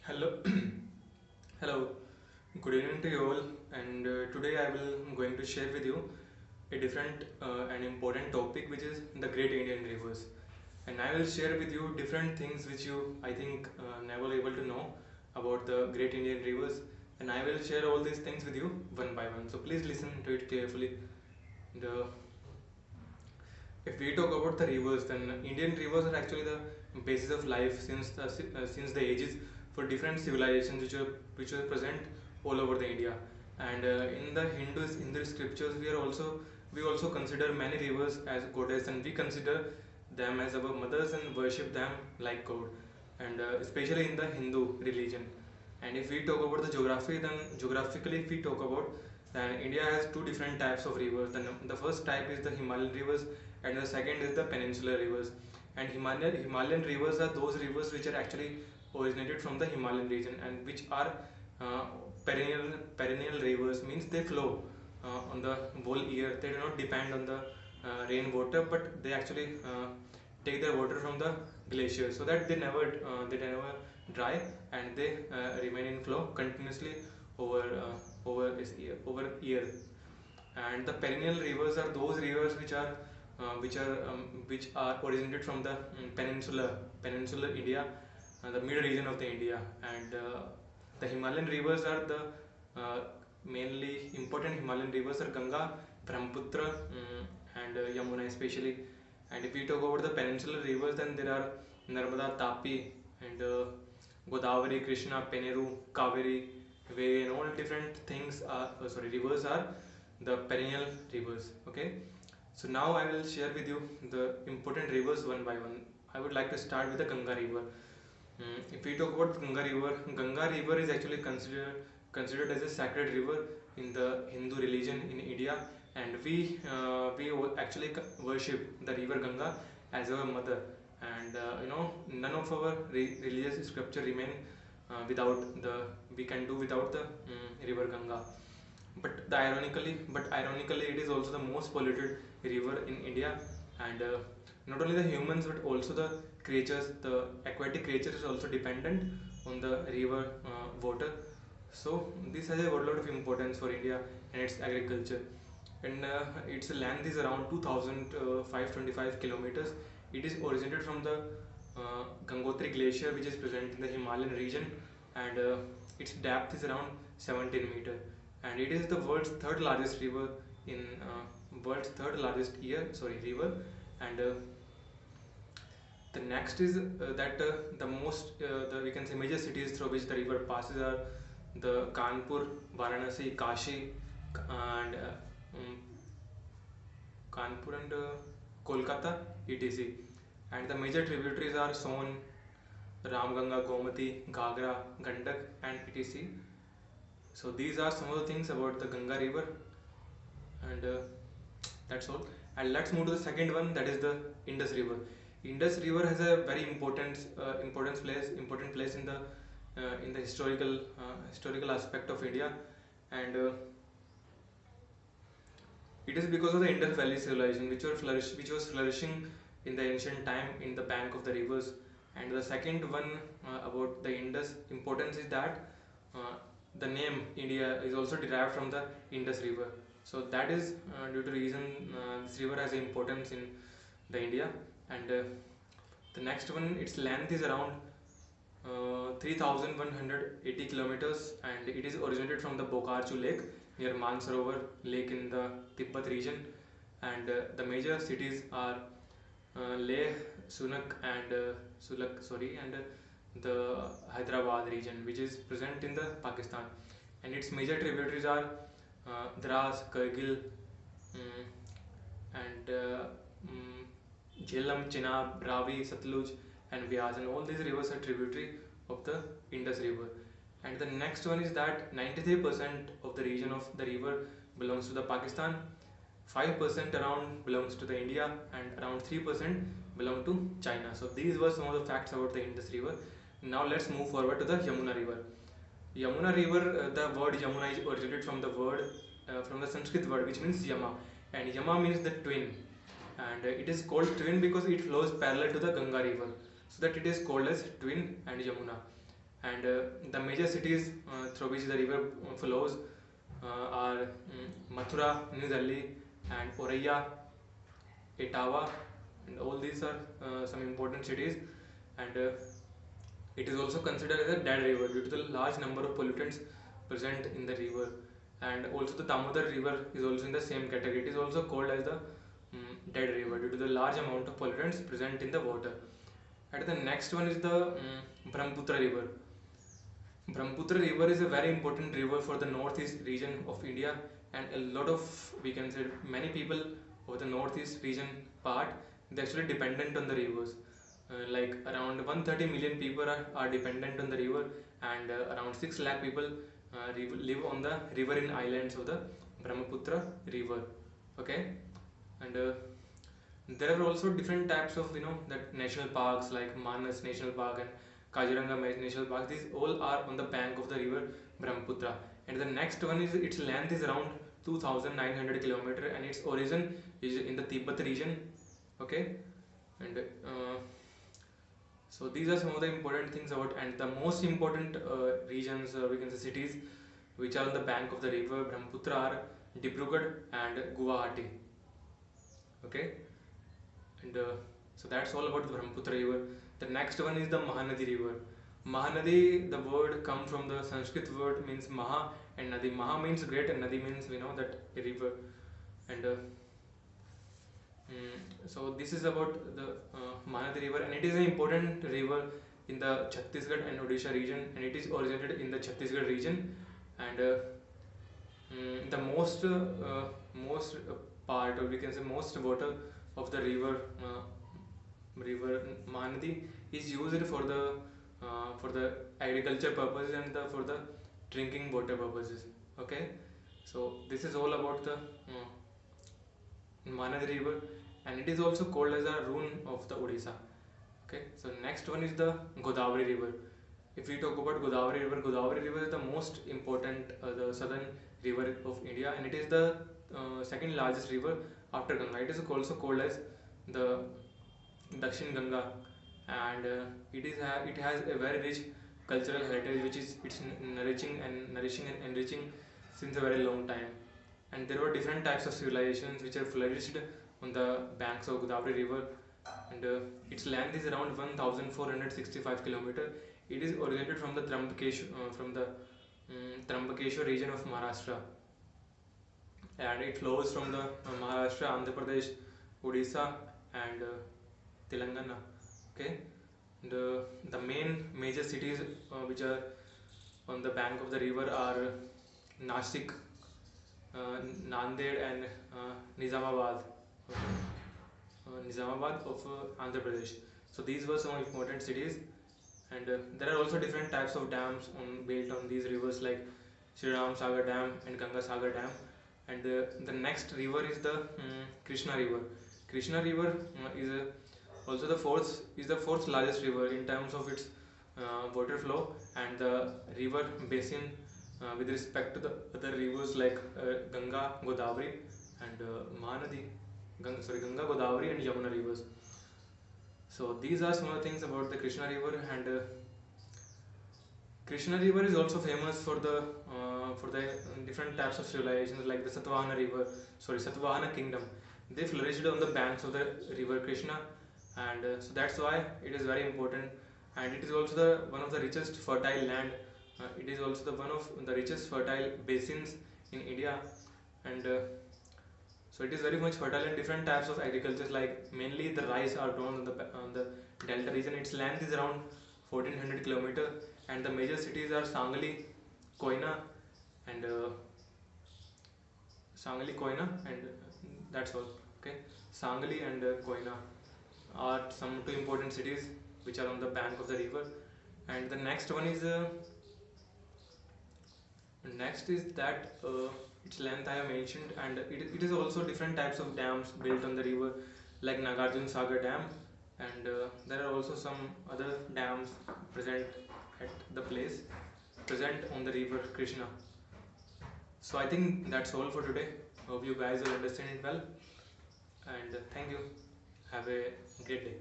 Hello, hello. Good evening to you all. And today I will going to share with you a different and important topic, which is the Great Indian Rivers. And I will share with you different things which you I think never able to know about the Great Indian Rivers. And I will share all these things with you one by one. So please listen to it carefully. The If we talk about the rivers, then Indian rivers are actually the basis of life since the ages for different civilizations which are present all over the India. And in the Hindu scriptures, we also consider many rivers as goddess, and we consider them as our mothers and worship them like God. And especially in the Hindu religion. And if we talk about the geography, then geographically, if we talk about, then India has two different types of rivers. The first type is the Himalayan rivers, and the second is the peninsular rivers. And Himalayan rivers are those rivers which are actually originated from the Himalayan region and which are uh, perennial rivers, means they flow on the whole year. They do not depend on the rainwater, but they actually take their water from the glaciers, so that they never dry, and they remain in flow continuously over year. And the perennial rivers are those rivers which are originated from the peninsular India, the mid region of the India. And the Himalayan rivers are the uh, mainly important Himalayan rivers are Ganga, Brahmaputra, and Yamuna especially. And if we talk about the peninsular rivers, then there are Narmada, Tapi, and Godavari, Krishna, Peneru, Kaveri, where and all different things are rivers are the perennial rivers. Okay, so now I will share with you the important rivers one by one. I would like to start with the Ganga river. If we talk about Ganga river is actually considered as a sacred river in the Hindu religion in India, and we actually worship the river Ganga as our mother. And none of our religious scripture remain without the we can do without the river Ganga. But ironically, it is also the most polluted river in India. And not only the humans but also the creatures, the aquatic creatures is also dependent on the river water. So this has a lot of importance for India and its agriculture. And its length is around 2,525 kilometers. It is originated from the Gangotri glacier, which is present in the Himalayan region. And its depth is around 17 meter. And it is the world's third largest river in world's third largest river. And the next is that the most the we can say major cities through which the river passes are the Kanpur, Varanasi, Kashi, and Kanpur and Kolkata, etc. And the major tributaries are Son, Ramganga, Gomati, Ghagra, Gandak, and etc. So these are some of the things about the Ganga river. And that's all. And let's move to the second one, that is the Indus river. Indus river has a very important place in the historical aspect of India. And it is because of the Indus Valley civilization which was flourishing in the ancient time in the bank of the rivers. And the second one about the Indus importance is that uh, the name India is also derived from the Indus River. So that is due to reason this river has importance in the India. And the next one, its length is around 3,180 kilometers, and it is originated from the Bokarchu Lake near Mansarovar Lake in the Tibet region. And the major cities are Leh, and the Hyderabad region, which is present in the Pakistan. And its major tributaries are Dras, Kargil, mm, and Jhelum, Chenab, Ravi, Satluj, and Vyas, and all these rivers are tributary of the Indus River. And the next one is that 93% of the region of the river belongs to the Pakistan, 5% around belongs to the India, and around 3% belong to China. So these were some of the facts about the Indus River. Now let's move forward to the Yamuna River. Yamuna River, the word Yamuna is originated from the Sanskrit word which means Yama, and Yama means the twin. And it is called twin because it flows parallel to the Ganga River, so that it is called as twin and Yamuna. And the major cities through which the river flows are Mathura, New Delhi, and Oraiya, Etawah, and all these are some important cities. And it is also considered as a dead river due to the large number of pollutants present in the river. And also the Damodar river is also in the same category. It is also called as the dead river due to the large amount of pollutants present in the water. And the next one is the Brahmaputra river. Brahmaputra river is a very important river for the northeast region of India, and a lot of, we can say, many people of the northeast region part, they actually dependent on the rivers. Like around 130 million people are dependent on the river, and around 6 lakh people live on the riverine islands of the Brahmaputra river. Okay, and there are also different types of that national parks like Manas National Park and Kaziranga National Park. These all are on the bank of the river Brahmaputra. And the next one is its length is around 2,900 kilometer, and its origin is in the Tibet region. Okay, and so these are some of the important things about, and the most important regions, we can say cities, which are on the bank of the river Brahmaputra are Dibrugarh and Guwahati. Okay, and so that's all about the Brahmaputra river. The next one is the Mahanadi river. Mahanadi, the word come from the Sanskrit word means Maha and Nadi. Maha means great and Nadi means that river. And so this is about the Mahanadi river, and it is an important river in the Chhattisgarh and Odisha region, and it is originated in the Chhattisgarh region. And the most part, or we can say most water of the river Mahanadi is used for the agriculture purposes and for the drinking water purposes. Okay, so this is all about the Mahanadi river, and it is also called as a Rune of the Odisha. Okay, so next one is the Godavari river. If we talk about Godavari river is the most important, the southern river of India, and it is the second largest river after Ganga. It is also called as the Dakshin Ganga, and it has a very rich cultural heritage, which is it's nourishing and enriching since a very long time. And there were different types of civilizations which have flourished on the banks of Godavari river, and its length is around 1,465 kilometer. It is originated from the Trambakeshwar region of Maharashtra, and it flows from the Maharashtra, Andhra Pradesh, Odisha, and Telangana. Okay, the main major cities which are on the bank of the river are Nashik, Nanded, and Nizamabad. Okay. Nizamabad of Andhra Pradesh. So these were some important cities, and there are also different types of dams built on these rivers like Sri Ram Sagar Dam and Ganga Sagar Dam. And the next river is the Krishna River. Krishna River is also the fourth largest river in terms of its water flow, and the river basin with respect to the other rivers like Ganga, Godavari, and Mahanadi. Ganga, Godavari, and Yamuna rivers. So these are some of the things about the Krishna River, and Krishna River is also famous for the different types of civilizations like the Satvahana Kingdom. They flourished on the banks of the river Krishna, and so that's why it is very important. And it is also the one of the richest fertile land. It is also the one of the richest fertile basins in India, and so it is very much fertile in different types of agriculture. Like mainly the rice are grown on the delta region. Its length is around 1400 kilometer, and the major cities are Koina, and Koina, and that's all. Okay, Sangli and Koina are some two important cities which are on the bank of the river. And the next one is next is that its length I have mentioned, and it is also different types of dams built on the river like Nagarjun Sagar Dam, and there are also some other dams present at the place present on the river Krishna. So I think that's all for today. Hope you guys will understand it well, and thank you. Have a great day.